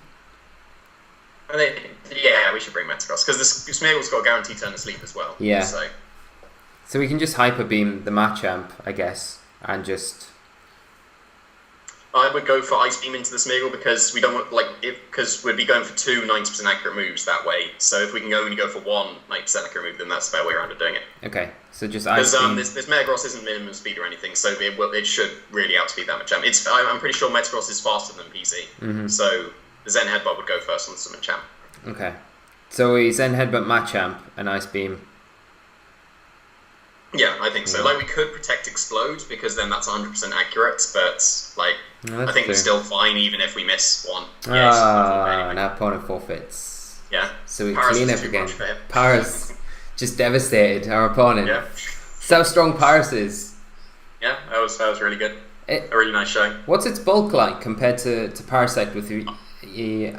Yeah, we should bring Metagross, because the Smeargle's got a guaranteed turn of sleep as well. Yeah. So we can just Hyper Beam the Machamp, I guess, and just... I would go for Ice Beam into the Smeargle because we don't want, because we'd be going for 2 90% accurate moves that way. So if we can only go for 1 90% accurate move, then that's the better way around of doing it. Okay, so just Ice Beam. This Metagross isn't minimum speed or anything, so it should really outspeed that Machamp. I'm pretty sure Metagross is faster than PZ, so the Zen Headbutt would go first on the Machamp. Okay, so we Zen Headbutt Machamp and Ice Beam. Yeah, I think so. We could Protect Explode, because then that's 100% accurate, but, I think we're still fine even if we miss 1. And our opponent forfeits. Yeah. So we Paris clean up again. Paris just devastated our opponent. Yeah. So strong Paris is. Yeah, that was really good. A really nice show. What's its bulk like compared to Parasect with the... you've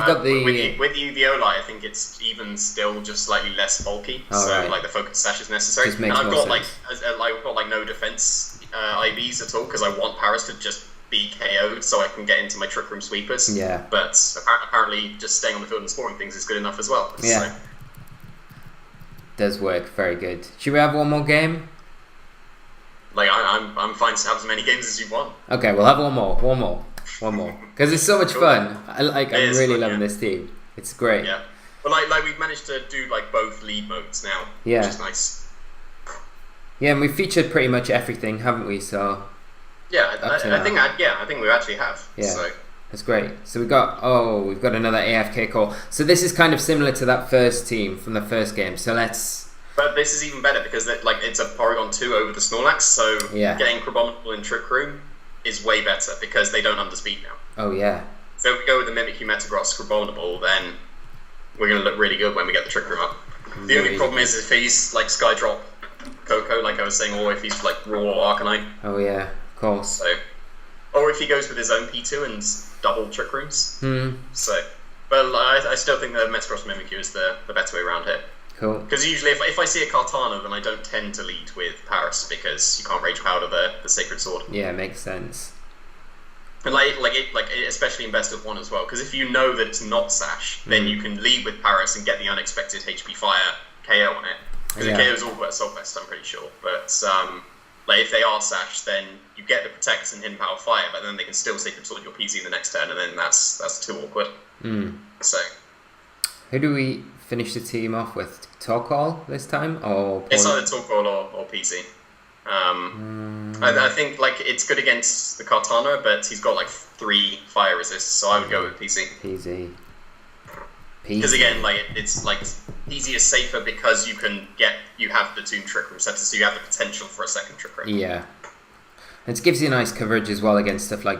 got the... With the Eviolite, I think it's even still just slightly less bulky, the Focus Sash is necessary. Just makes and I've more got sense. I've got no defense IVs at all, because I want Paris to just be KO'd so I can get into my Trick Room sweepers. Yeah. But apparently just staying on the field and scoring things is good enough as well. Yeah. So. Does work very good. Should we have one more game? I'm fine to have as many games as you want. Okay, we'll have one more. Because it's so much fun. I'm really loving this team. It's great. Yeah. Well, we've managed to do both lead modes now, which is nice. Yeah, and we've featured pretty much everything, haven't we? So. Yeah, I think we actually have. Yeah. So. That's great. So we've got another AFK call. So this is kind of similar to that first team from the first game. So let's. But this is even better because it's a Porygon 2 over the Snorlax. So getting Crabominable in Trick Room is way better because they don't underspeed now. Oh yeah. So if we go with the Mimikyu, Metagross, Crabominable, then we're going to look really good when we get the Trick Room up. The only problem is if he's Skydrop Coco, like I was saying, or if he's Raw Arcanine. Oh yeah, of course. So, or if he goes with his own P2 and double Trick Rooms. So, but I still think the Metagross Mimikyu is the better way around here. Cool. Because usually if I see a Kartana, then I don't tend to lead with Paris because you can't Rage Powder the Sacred Sword. Yeah, makes sense. And especially in best of 1 as well, because if you know that it's not Sash, then you can lead with Paris and get the unexpected HP Fire KO on it. Because it KOs all but Assault Vest, I'm pretty sure. But if they are Sash, then you get the Protect and Hidden Power Fire, but then they can still Sacred Sword your PC in the next turn, and then that's too awkward. So. Who do we finish the team off with? Torkoal this time, or it's either Torkoal or PC. I think it's good against the Kartana, but he's got 3 fire resists, so I would go with PC. PC. Because again, it's PC is safer because you have the 2 Trick Room setters, so you have the potential for a second Trick Room. Yeah, it gives you nice coverage as well against stuff like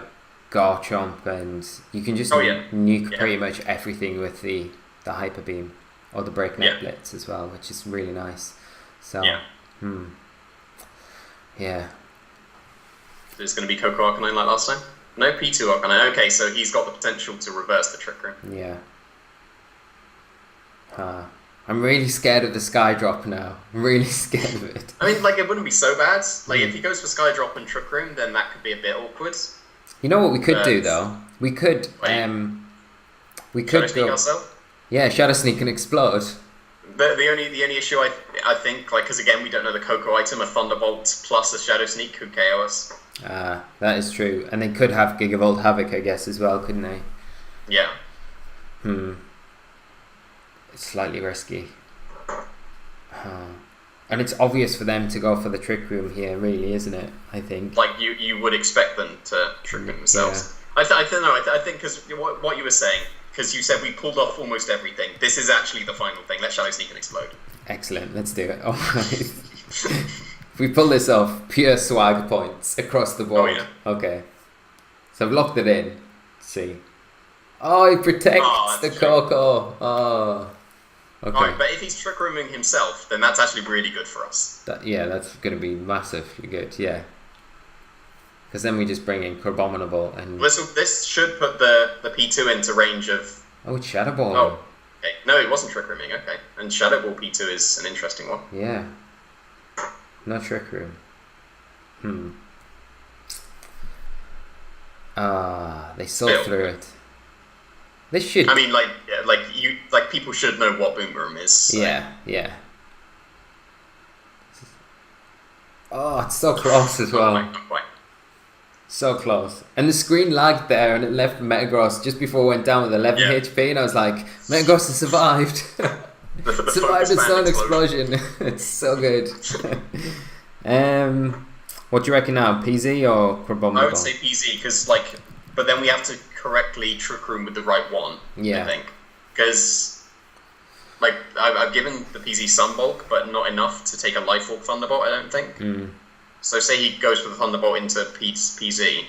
Garchomp, and you can just nuke pretty much everything with the Hyper Beam or the Breakneck Blitz as well, which is really nice. So There's going to be Coco Arcanine like last time? No, P2 Arcanine. Okay, so he's got the potential to reverse the Trick Room. Yeah. I'm really scared of the Skydrop now. I'm really scared of it. I mean, it wouldn't be so bad. If he goes for Skydrop and Trick Room, then that could be a bit awkward. You know what we could do though? We could Shadow Sneak ourselves? Yeah, Shadow Sneak and Explode. The only issue I think, because again we don't know the Coco item, a Thunderbolt plus a Shadow Sneak could KO us. That is true. And they could have Gigavolt Havoc, I guess, as well, couldn't they? Yeah. It's slightly risky. And it's obvious for them to go for the Trick Room here, really, isn't it? I think. You would expect them to Trick Room themselves. Yeah. I think because what you were saying, because you said we pulled off almost everything. This is actually the final thing. Let Shadow Sneak and Explode. Excellent. Let's do it. All right. If we pull this off, pure swag points across the board. Oh, yeah. Okay. So I've locked it in. Let's see. Oh, he protects the Coco. Oh. Okay. Alright, but if he's trick rooming himself, then that's actually really good for us. That's going to be massively good. Yeah. Because then we just bring in Crabominable and... This should put the P2 into range of... Oh, it's Shadow Ball. Oh, okay. No, it wasn't Trick Rooming, okay. And Shadow Ball P2 is an interesting one. Yeah. Not Trick Room. They saw through it. They should... I mean, people should know what Boom Boom is. So. Yeah. Oh, it's so close as well. Not quite. So close. And the screen lagged there and it left Metagross just before it went down with 11 HP and I was like, Metagross has survived. Survived the Sun Explosion. It's so good. What do you reckon now? PZ or Crabominable? I would say PZ because but then we have to correctly Trick Room with the right one, I think. Because I've given the PZ some bulk, but not enough to take a Life Orb Thunderbolt, I don't think. So say he goes for the Thunderbolt into PZ,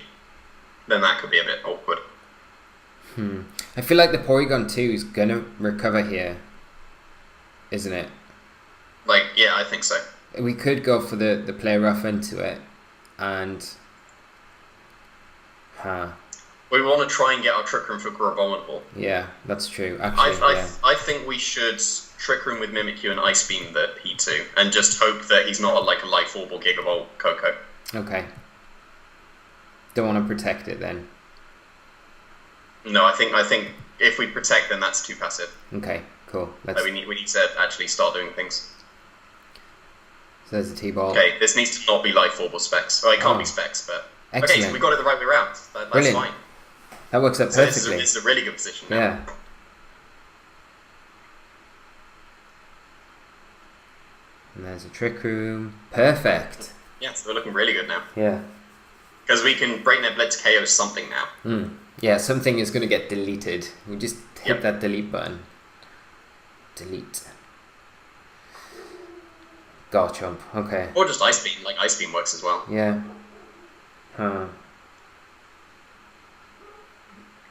then that could be a bit awkward. I feel like the Porygon 2 is going to recover here, isn't it? Yeah, I think so. We could go for the play rough into it, and... We want to try and get our Trick Room for Crabominable. Yeah, that's true. Actually, I think we should Trick Room with Mimikyu and Ice Beam the P2, and just hope that he's not a Life Orb or Gigavolt Coco. Okay. Don't want to protect it then. No, I think if we protect, then that's too passive. Okay, cool. We need to actually start doing things. So there's a T-ball. Okay, this needs to not be Life Orb or Specs. Well, it can't be Specs, but... Excellent. Okay, so we got it the right way around. That's Brilliant. fine. That works out perfectly. This is a really good position now. Yeah. And there's a Trick Room. Perfect. Yeah, so we're looking really good now. Yeah. Because we can Breakneck Blitz KO something now. Yeah, something is going to get deleted. We just hit that delete button. Delete. Garchomp. Okay. Or just Ice Beam. Ice Beam works as well. Yeah.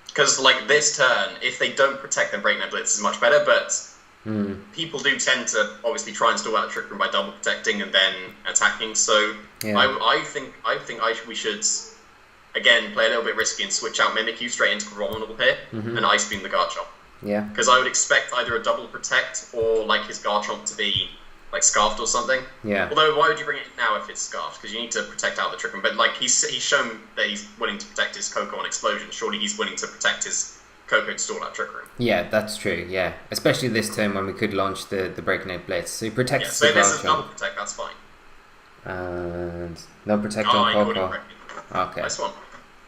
Because this turn, if they don't protect, then Breakneck Blitz is much better, but people do tend to obviously try and stall out Trick Room by double protecting and then attacking, so I think we should again play a little bit risky and switch out Mimikyu straight into Crabominable here and Ice Beam the Garchomp. Yeah. Because I would expect either a double protect or his Garchomp to be Scarfed or something. Yeah. Although, why would you bring it now if it's Scarfed? Because you need to protect out the Trick Room. But he's shown that he's willing to protect his Coco on Explosion. Surely he's willing to protect his Coco to stall out Trick Room. Yeah, that's true. Yeah, especially this turn when we could launch the Breakneck Blitz. So he protects the Garchomp. So if this is double protect, that's fine. And no protect on Coco. Okay. Nice one.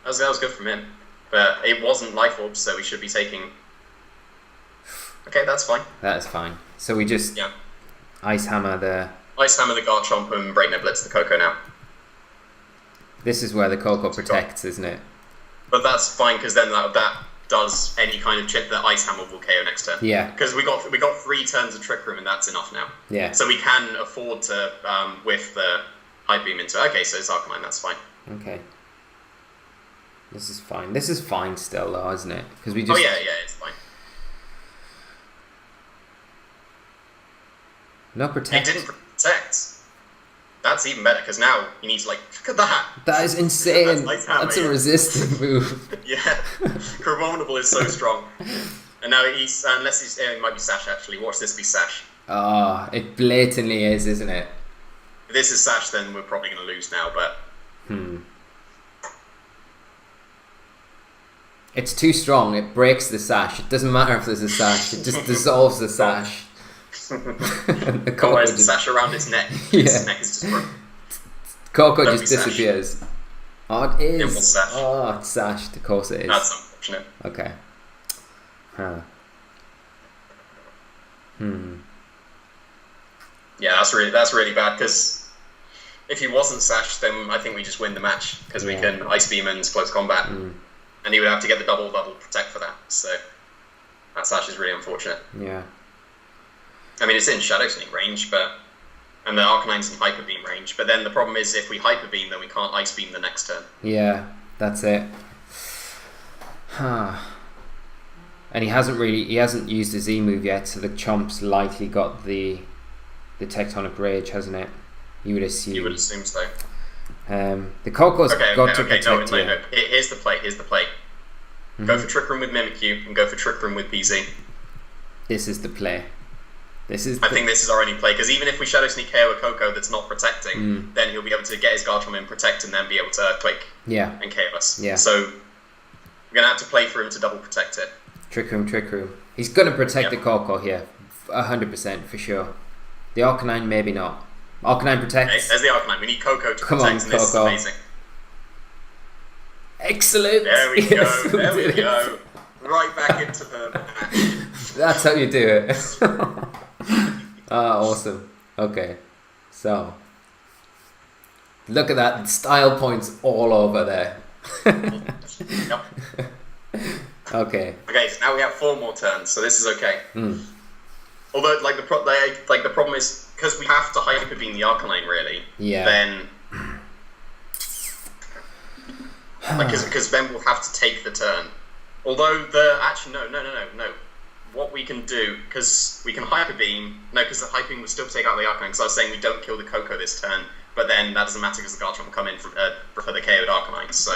That was good from him. But it wasn't Life Orb, so we should be taking... Okay, that's fine. That is fine. So we just... Yeah. Ice Hammer the Garchomp and Breakneck Blitz the Coco now. This is where the Coco protects, isn't it? But that's fine because then that does any kind of chip that Ice Hammer will KO next turn. Yeah. Because we got 3 turns of Trick Room and that's enough now. Yeah. So we can afford to whiff the High Beam into. Okay, so it's Arcanine. That's fine. Okay. This is fine. This is fine still, though, isn't it? Because we just. Oh yeah, it's fine. No protect. It didn't protect. That's even better, because now he needs, look at that! That is insane! That's a resistant move. Yeah. Crabominable is so strong. And now it might be Sash, actually. Watch this be Sash. It blatantly is, isn't it? If this is Sash, then we're probably going to lose now, but... It's too strong. It breaks the Sash. It doesn't matter if there's a Sash. It just dissolves the Sash. The Coco just... Sash around its neck. Its neck is just broken. Coco just disappears. Sash. Oh, it is. It was Sash. Oh, it's Sash. Of course it is. That's unfortunate. Okay. Yeah, that's really bad, because if he wasn't Sash, then I think we just win the match, because we can Ice Beam and close combat. And he would have to get the double protect for that. So that Sash is really unfortunate. Yeah. I mean, it's in Shadow Sneak range, and the Arcanine's in Hyper Beam range. But then the problem is, if we Hyper Beam, then we can't Ice Beam the next turn. Yeah, that's it. Huh. And he hasn't used his Z move yet, so the Chomp's likely got the Tectonic Rage, hasn't it? You would assume. You would assume so. The Coco's got to protect you. No. Here's the play. Mm-hmm. Go for Trick Room with Mimikyu and go for Trick Room with PZ. This is the play. I think this is our only play, because even if we Shadow Sneak KO a Coco that's not protecting, then he'll be able to get his Garchomp in, protect, and then be able to Earthquake and KO us. Yeah. So we're going to have to play for him to double protect it. Trick Room. He's going to protect the Coco here, 100% for sure. The Arcanine, maybe not. Arcanine protects. Okay, there's the Arcanine. We need Coco to protect, and this is amazing. Excellent. There we go. There we go. Right back into the match. That's how you do it. Awesome. Okay. So, look at that. Style points all over there. Yep. Okay. Okay, so now we have 4 more turns, so this is okay. Although, the problem is, because we have to Hyper Beam the Arcanine, really, then... Because then we'll have to take the turn. Although, actually, no. What we can do, because we can Hyper Beam... No, because the Hyper Beam would still take out the Arcanine, because I was saying we don't kill the Coco this turn, but then that doesn't matter because the Garchomp will come in for the KO'd Arcanine, so...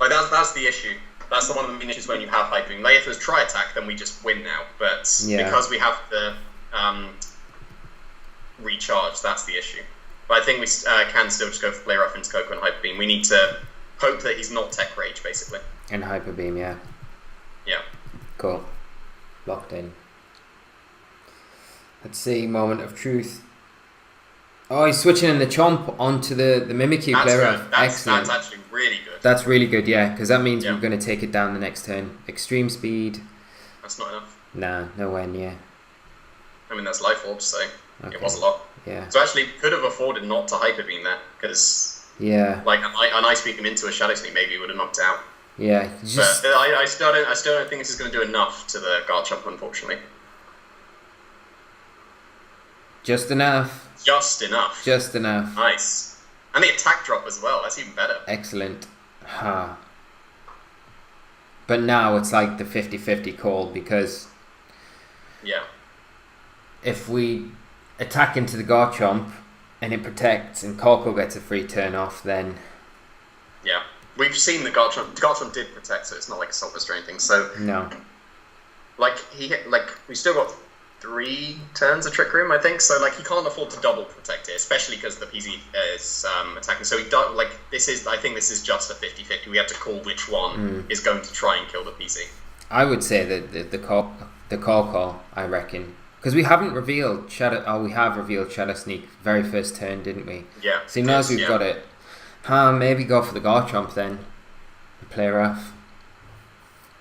that's the issue. That's one of the main issues when you have Hyper Beam. Like, if it was Tri-Attack, then we just win now, but because we have the recharge, that's the issue. But I think we can still just go for Play Rough into Coco and Hyper Beam. We need to hope that he's not Tech Rage, basically. And Hyper Beam, yeah. Yeah. Cool. Locked in. Let's see, moment of truth. Oh, he's switching in the Chomp onto the Mimikyu Play Rough. Excellent. That's actually really good. That's really good, yeah, because that means we're going to take it down the next turn. Extreme Speed. That's not enough. Nah, nowhere near. I mean, that's Life Orb, so it was a lot. Yeah. So actually, could have afforded not to Hyper Beam there, because like an Ice Beam him into a Shadow Sneak maybe would have knocked out. Yeah. But I still don't think this is going to do enough to the Garchomp, unfortunately. Just enough. Just enough. Nice. And the attack drop as well. That's even better. Excellent. But now it's like the 50-50 call, because if we attack into the Garchomp and it protects and Coco gets a free turn off, then we've seen the Garchomp did protect, so it's not like a Self-Rest or anything. So no, we still got 3 turns of Trick Room, I think. So he can't afford to double protect it, especially because the PZ is attacking. So I think this is just a 50-50. We have to call which one is going to try and kill the PZ. I would say that the call, I reckon, because we haven't revealed Shadow. Oh, we have revealed Shadow Sneak very first turn, didn't we? Yeah. So now as we've got it, maybe go for the Garchomp then. Play Rough.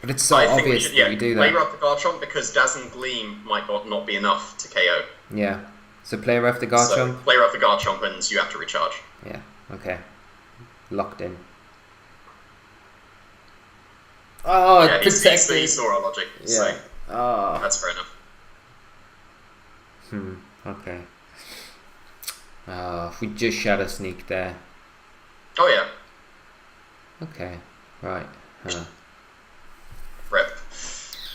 But it's so obvious that we do that. Play Rough the Garchomp, because Dazzling Gleam might not be enough to KO. Yeah. So Play Rough the Garchomp? So Play Rough the Garchomp and you have to recharge. Yeah, okay. Locked in. Oh, yeah, he saw our logic, so that's fair enough. Okay. If we just Shadow Sneak there. Oh yeah. Okay, right. Rip.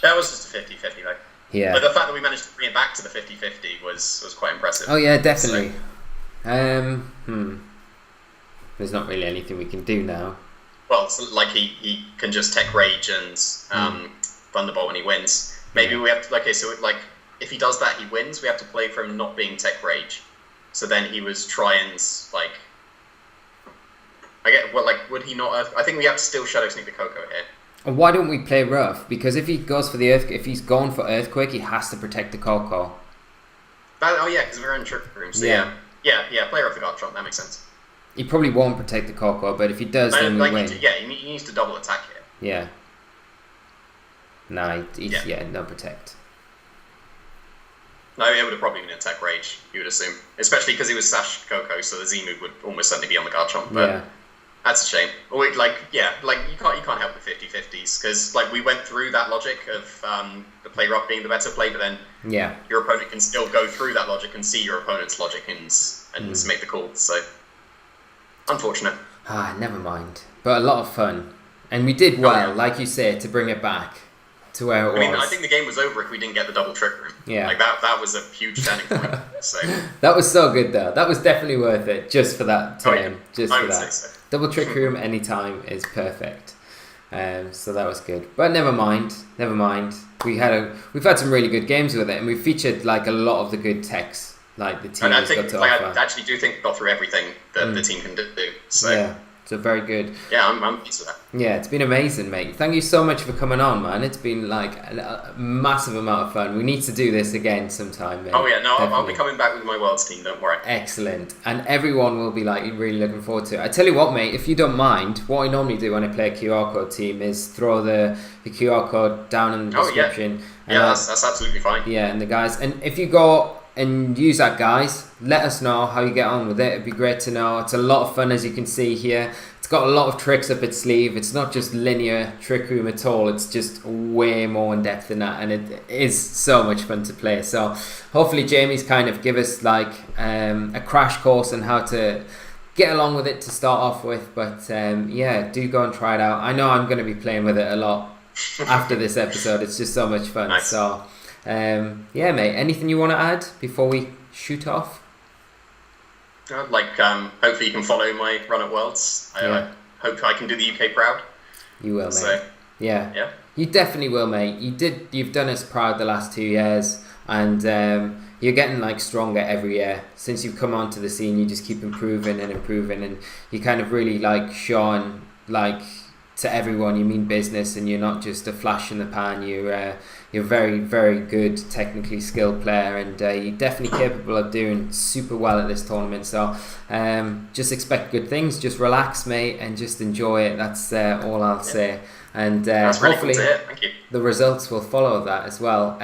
That was just a 50-50 though. Yeah. But the fact that we managed to bring it back to the 50-50 was quite impressive. Oh yeah, definitely. So, there's not really anything we can do now. Well, it's he can just Tech Rage and Thunderbolt when he wins. Maybe we have to, if he does that, he wins. We have to play for him not being Tech Rage. So then he was try and would he not? I think we have to still Shadow Sneak the Coco here. Why don't we play Rough? Because if he goes for if he's going for Earthquake, he has to protect the Coco. Because we're in Trick Room. So yeah, play Rough the Garchomp. That makes sense. He probably won't protect the Coco, but if he does, then we win. He needs to double attack here. Yeah. No, no protect. No, it would have probably been a Tech Rage, you would assume. Especially because he was Sash Coco, so the Z move would almost certainly be on the Garchomp. But That's a shame. Like you can't help the 50-50s, because like we went through that logic of the play rough being the better play, but then your opponent can still go through that logic and see your opponent's logic and make the call. So unfortunate. Never mind. But a lot of fun, and we did well, like you said, to bring it back to where it was. I mean, I think the game was over if we didn't get the double trick room. Yeah, like that was a huge turning point. So that was so good though. That was definitely worth it just for that time. Just I for would that. say so. Double trick room anytime is perfect. So that was good. But never mind. We've had some really good games with it, and we featured like a lot of the good techs, like the team has got to offer. I actually do think we got through everything that the team can do. So yeah. So very good. Yeah, I'm pleased with that. Yeah, it's been amazing, mate. Thank you so much for coming on, man. It's been like a massive amount of fun. We need to do this again sometime, mate. Oh yeah, no, I'll be coming back with my Worlds team, don't worry. Excellent. And everyone will be like really looking forward to it. I tell you what, mate, if you don't mind, what I normally do when I play a QR code team is throw the QR code down in the description. Yeah, that's absolutely fine. Yeah, and the guys, and if you go and use that, guys, let us know how you get on with it. It'd be great to know. It's a lot of fun, as you can see here. It's got a lot of tricks up its sleeve. It's not just linear trick room at all. It's just way more in depth than that, and it is so much fun to play. So hopefully Jamie's kind of give us like a crash course on how to get along with it to start off with. But yeah, do go and try it out. I know I'm going to be playing with it a lot after this episode. It's just so much fun. Nice. So yeah, mate, anything you want to add before we shoot off? Hopefully you can follow my run at Worlds. I hope I can do the UK proud. You will, mate. So, yeah, you definitely will, mate. You've done us proud the last 2 years, and you're getting like stronger every year. Since you've come onto the scene, you just keep improving, and you kind of really like showing like to everyone you mean business, and you're not just a flash in the pan. You're very, very good, technically skilled player, and you're definitely capable of doing super well at this tournament. So just expect good things. Just relax, mate, and just enjoy it. That's all I'll say. And hopefully the results will follow that as well.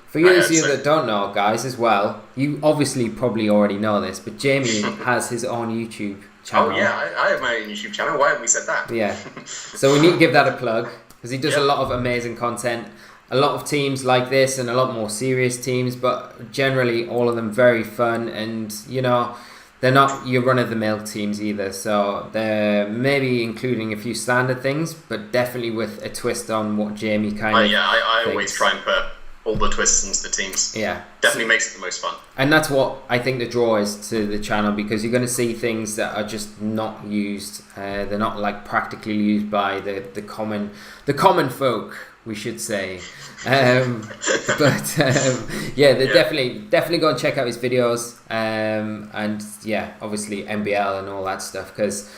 For those of you that don't know, guys, as well, you obviously probably already know this, but Jamie has his own YouTube channel. Oh yeah, I have my own YouTube channel. Why haven't we said that? Yeah. So we need to give that a plug, because he does a lot of amazing content. A lot of teams like this, and a lot more serious teams, but generally all of them very fun, and you know, they're not your run-of-the-mill teams either, so they're maybe including a few standard things, but definitely with a twist on what Jamie kind of I always try and put all the twists into the teams. Yeah, definitely makes it the most fun. And that's what I think the draw is to the channel, because you're going to see things that are just not used. They're not like practically used by the common folk, we should say. Yeah, they're definitely go and check out his videos, and yeah, obviously MBL and all that stuff, because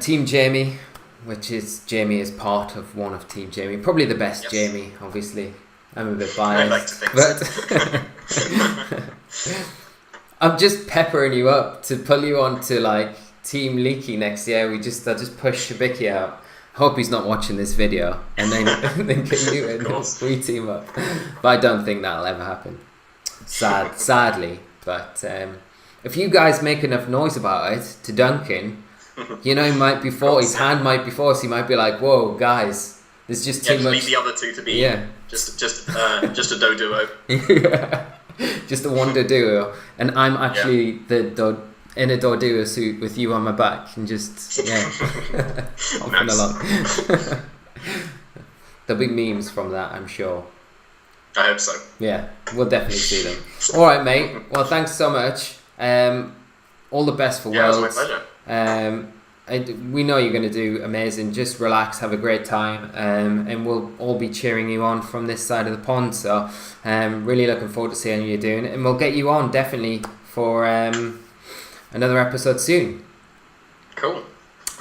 Team Jamie, which is Jamie is part of one of Team Jamie, probably the best Jamie, obviously. I'm a bit biased, I like to think but I'm just peppering you up to pull you on to like Team Leaky next year. I just push Shabiki out. Hope he's not watching this video, and then get you in. We team up, but I don't think that'll ever happen. Sadly, but if you guys make enough noise about it to Duncan, you know, he might be forced. His hand might be forced. He might be like, "Whoa, guys, there's just too much." Leave the other two to be just a do duo. Just a wonder duo, and I'm actually in a Dorduo suit with you on my back, and just hopping along. There'll be memes from that, I'm sure. I hope so. Yeah, we'll definitely see them. All right, mate. Well, thanks so much. All the best for Worlds. Yeah, it was my pleasure. We know you're going to do amazing. Just relax, have a great time, and we'll all be cheering you on from this side of the pond. So, really looking forward to seeing how you're doing, and we'll get you on definitely for another episode soon. Cool.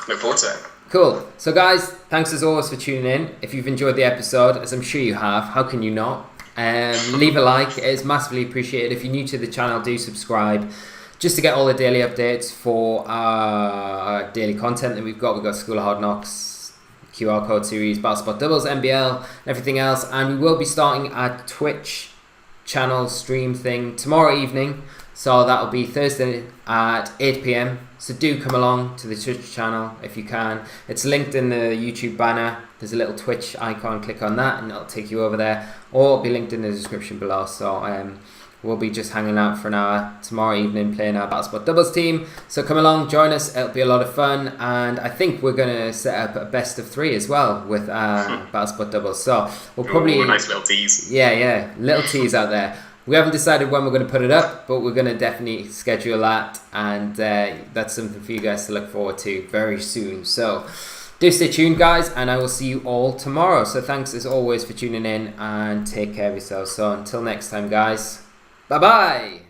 Look forward to it. Cool. So guys, thanks as always for tuning in. If you've enjoyed the episode, as I'm sure you have, how can you not? Leave a like. It's massively appreciated. If you're new to the channel, do subscribe, just to get all the daily updates for our daily content that we've got. We've got School of Hard Knocks, QR Code series, Battle Spot Doubles, NBL, and everything else. And we will be starting our Twitch channel stream thing tomorrow evening. So that'll be Thursday at 8 p.m. So do come along to the Twitch channel if you can. It's linked in the YouTube banner. There's a little Twitch icon. Click on that and it'll take you over there. Or it'll be linked in the description below. So we'll be just hanging out for an hour tomorrow evening playing our Battlespot Doubles team. So come along, join us. It'll be a lot of fun. And I think we're going to set up a best of 3 as well with Battlespot Doubles. So we'll probably... Ooh, nice little tease. Yeah. Little tease out there. We haven't decided when we're going to put it up, but we're going to definitely schedule that, and that's something for you guys to look forward to very soon. So do stay tuned, guys, and I will see you all tomorrow. So thanks as always for tuning in, and take care of yourselves. So until next time, guys, bye-bye.